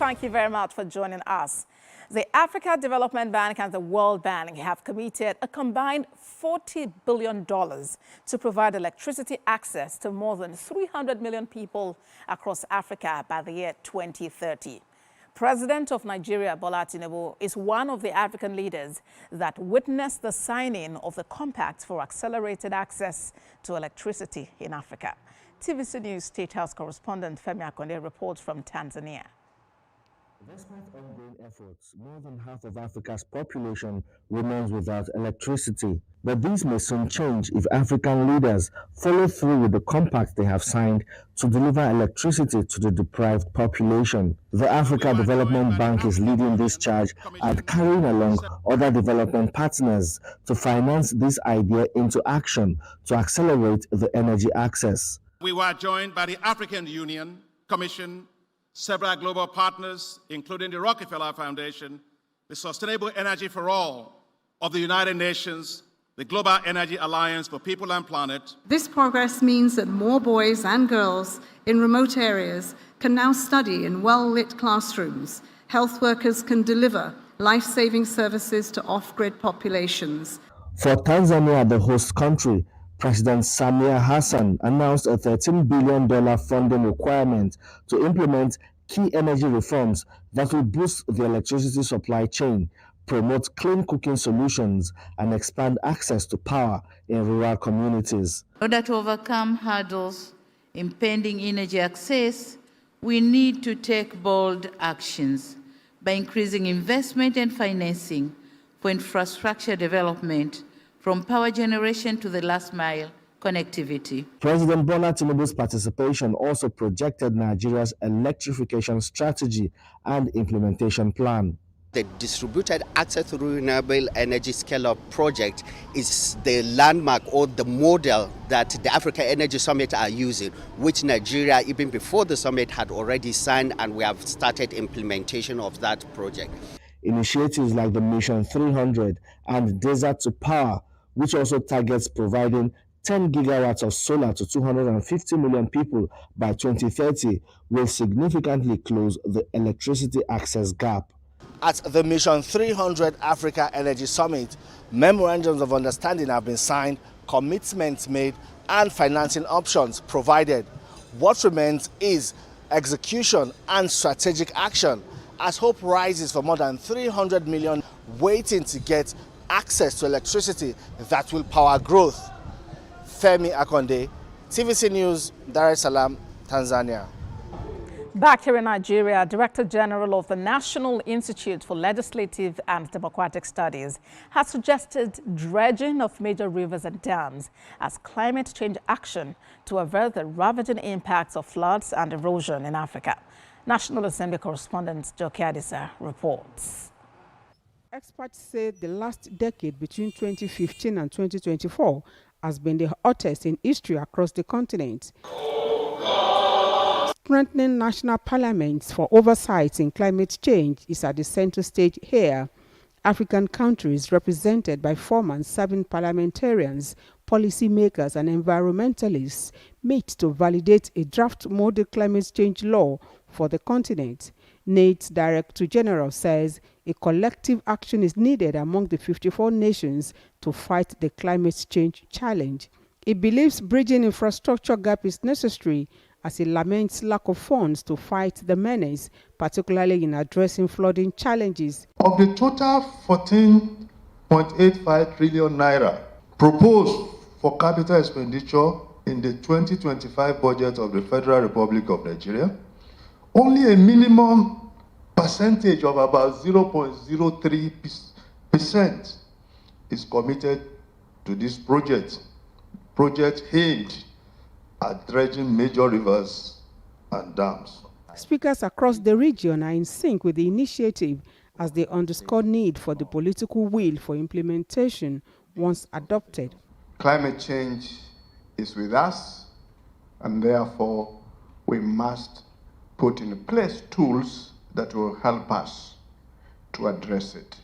Thank you very much for joining us. The Africa Development Bank and the World Bank have committed a combined $40 billion to provide electricity access to more than 300 million people across Africa by the year 2030. President of Nigeria, Bola Tinubu, is one of the African leaders that witnessed the signing of the Compact for Accelerated Access to Electricity in Africa. TVC News State House correspondent Femi Akonde reports from Tanzania. Despite ongoing efforts, more than half of Africa's population remains without electricity. But these may soon change if African leaders follow through with the compact they have signed to deliver electricity to the deprived population. The Africa Development Bank is leading this charge and carrying along other development partners to finance this idea into action to accelerate the energy access. We were joined by the African Union, Commission, several global partners, including the Rockefeller Foundation, the Sustainable Energy for All of the United Nations, the Global Energy Alliance for People and Planet. This progress means that more boys and girls in remote areas can now study in well-lit classrooms. Health workers can deliver life-saving services to off-grid populations. For Tanzania, the host country, President Samia Hassan announced a $13 billion funding requirement to implement key energy reforms that will boost the electricity supply chain, promote clean cooking solutions, and expand access to power in rural communities. In order to overcome hurdles impeding energy access, we need to take bold actions by increasing investment and financing for infrastructure development, from power generation to the last mile connectivity. President Bola Tinubu's participation also projected Nigeria's electrification strategy and implementation plan. The Distributed Access to Renewable Energy Scale-Up project is the landmark or the model that the Africa Energy Summit are using, which Nigeria, even before the summit, had already signed, and we have started implementation of that project. Initiatives like the Mission 300 and Desert to Power, which also targets providing 10 gigawatts of solar to 250 million people by 2030, will significantly close the electricity access gap. At the Mission 300 Africa Energy Summit, memorandums of understanding have been signed, commitments made, and financing options provided. What remains is execution and strategic action, as hope rises for more than 300 million waiting to get access to electricity that will power growth. Femi Akonde, TVC News, Dar es Salaam, Tanzania. Back here in Nigeria, Director General of the National Institute for Legislative and Democratic Studies has suggested dredging of major rivers and dams as climate change action to avert the ravaging impacts of floods and erosion in Africa. National Assembly correspondent Joke Adisa reports. Experts say the last decade between 2015 and 2024 has been the hottest in history across the continent. Strengthening national parliaments for oversight in climate change is at the center stage here. African countries represented by former and serving parliamentarians, policymakers and environmentalists meet to validate a draft model climate change law for the continent. NATE's Director General says a collective action is needed among the 54 nations to fight the climate change challenge. He believes bridging infrastructure gap is necessary as he laments lack of funds to fight the menace, particularly in addressing flooding challenges. Of the total 14.85 trillion naira proposed for capital expenditure in the 2025 budget of the Federal Republic of Nigeria, only a minimum percentage of about 0.03% is committed to this project aimed at dredging major rivers and dams. Speakers across the region are in sync with the initiative as they underscore need for the political will for implementation once adopted. Climate change is with us, and therefore we must put in place tools that will help us to address it.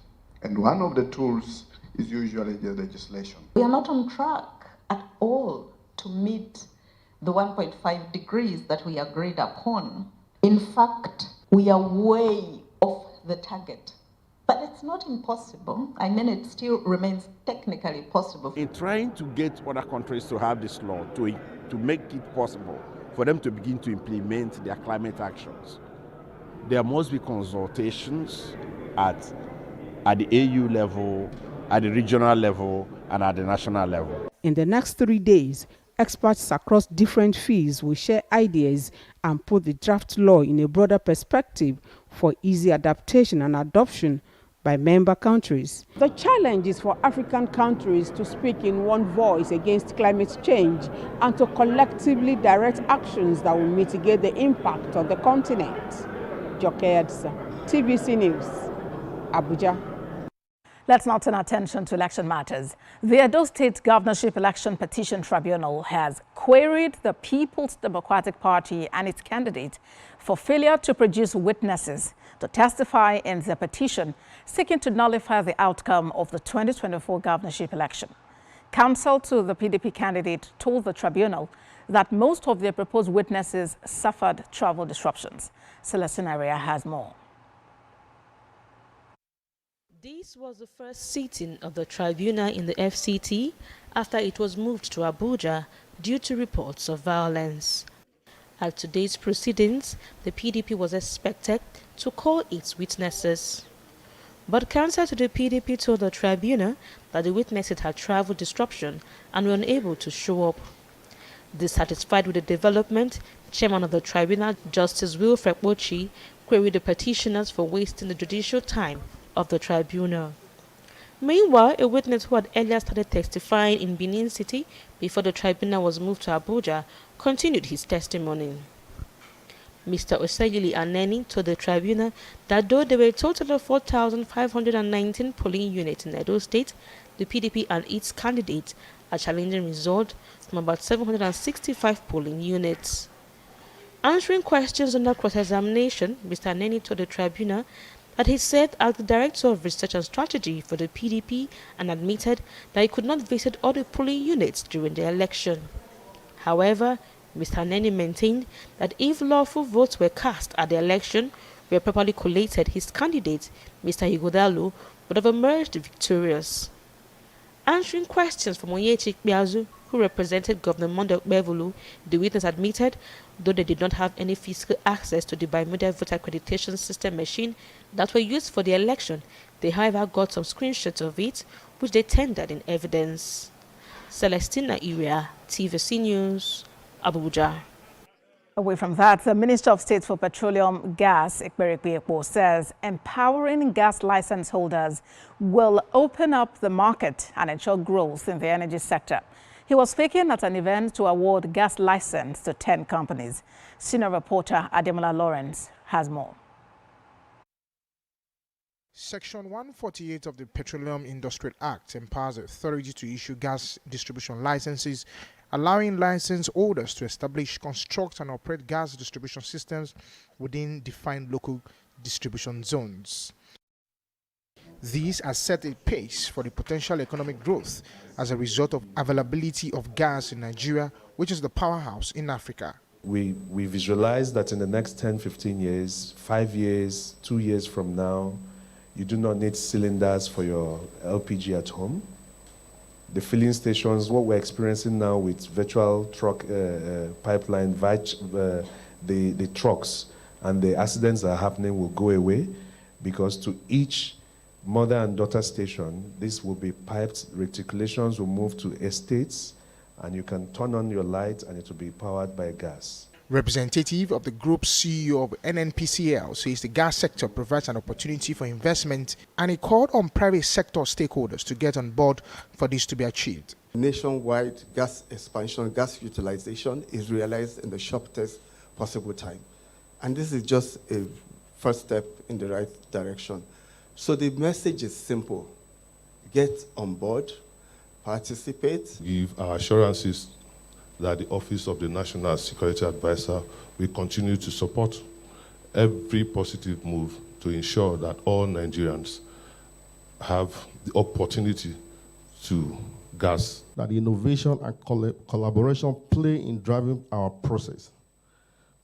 And one of the tools is usually the legislation. We are not on track at all to meet the 1.5 degrees that we agreed upon. In fact, We are way off the target, but it's not impossible. I mean, it still remains technically possible. In trying to get other countries to have this law, to make it possible for them to begin to implement their climate actions, there must be consultations at the AU level, at the regional level, and at the national level. In the next 3 days, experts across different fields will share ideas and put the draft law in a broader perspective for easy adaptation and adoption by member countries. The challenge is for African countries to speak in one voice against climate change and to collectively direct actions that will mitigate the impact on the continent. Joke Edsa, TVC News, Abuja. Let's now turn our attention to election matters. The Edo State Governorship Election Petition Tribunal has queried the People's Democratic Party and its candidate for failure to produce witnesses to testify in their petition seeking to nullify the outcome of the 2024 governorship election. Counsel to the PDP candidate told the tribunal that most of their proposed witnesses suffered travel disruptions. Celestine Area has more. This was the first sitting of the tribunal in the FCT after it was moved to Abuja due to reports of violence. At today's proceedings, the PDP was expected to call its witnesses. But counsel to the PDP told the tribunal that the witnesses had travel disruption and were unable to show up. Dissatisfied with the development, Chairman of the tribunal, Justice Wilfred Mochi, queried the petitioners for wasting the judicial time of the tribunal. Meanwhile, a witness who had earlier started testifying in Benin City before the tribunal was moved to Abuja continued his testimony. Mr. Osayili Aneni told the tribunal that though there were a total of 4,519 polling units in Edo State, the PDP and its candidates are challenging results from about 765 polling units. Answering questions under cross-examination, Mr. Aneni told the tribunal that he served as the Director of Research and Strategy for the PDP and admitted that he could not visit all the polling units during the election. However, Mr. Neni maintained that if lawful votes were cast at the election were properly collated, his candidate, Mr. Ighodalo, would have emerged victorious. Answering questions from Onyechi Ikpeazu, who represented Governor Monday Okpebholo, the witness admitted, though they did not have any physical access to the bimodal voter accreditation system machine that were used for the election, they however got some screenshots of it, which they tendered in evidence. Celestina Iria, TVC News, Abuja. Away from that, the Minister of State for Petroleum, Gas, Ekperikpe, says empowering gas license holders will open up the market and ensure growth in the energy sector. He was speaking at an event to award gas license to 10 companies. Senior reporter Ademola Lawrence has more. Section 148 of the Petroleum Industry Act empowers the authority to issue gas distribution licenses, allowing license holders to establish, construct and operate gas distribution systems within defined local distribution zones. These has set a pace for the potential economic growth as a result of availability of gas in Nigeria, which is the powerhouse in Africa. We visualize that in the next 10, 15 years, 5 years, 2 years from now, you do not need cylinders for your LPG at home. The filling stations, what we're experiencing now with virtual truck pipeline, the trucks and the accidents that are happening will go away, because to each mother and daughter station, this will be piped, reticulations will move to estates, and you can turn on your light and it will be powered by gas. Representative of the group's CEO of NNPCL says the gas sector provides an opportunity for investment, and he called on private sector stakeholders to get on board for this to be achieved. Nationwide gas expansion, gas utilization is realized in the shortest possible time. And this is just a first step in the right direction. So the message is simple. Get on board, participate. Give our assurances that the Office of the National Security Advisor will continue to support every positive move to ensure that all Nigerians have the opportunity to gas. That innovation and collaboration play in driving our process.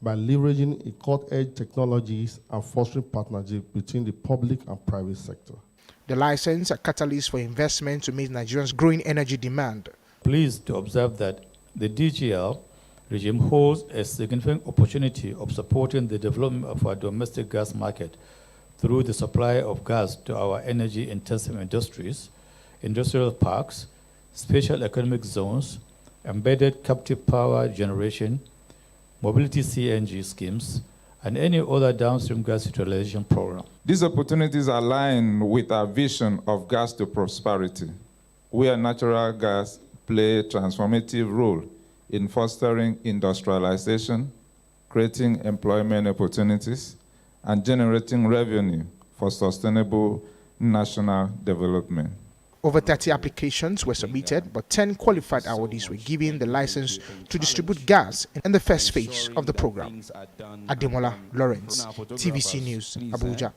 by leveraging cutting-edge technologies and fostering partnership between the public and private sector. The license a catalyst for investment to meet Nigerians' growing energy demand. Pleased to observe that the DGL regime holds a significant opportunity of supporting the development of our domestic gas market through the supply of gas to our energy-intensive industries, industrial parks, special economic zones, embedded captive power generation, mobility CNG schemes, and any other downstream gas utilization program. These opportunities align with our vision of gas to prosperity, where natural gas play a transformative role in fostering industrialization, creating employment opportunities, and generating revenue for sustainable national development. Over 30 applications were submitted, but 10 qualified awardees were given the license to distribute gas in the first phase of the program. Ademola Lawrence, TVC News, Abuja.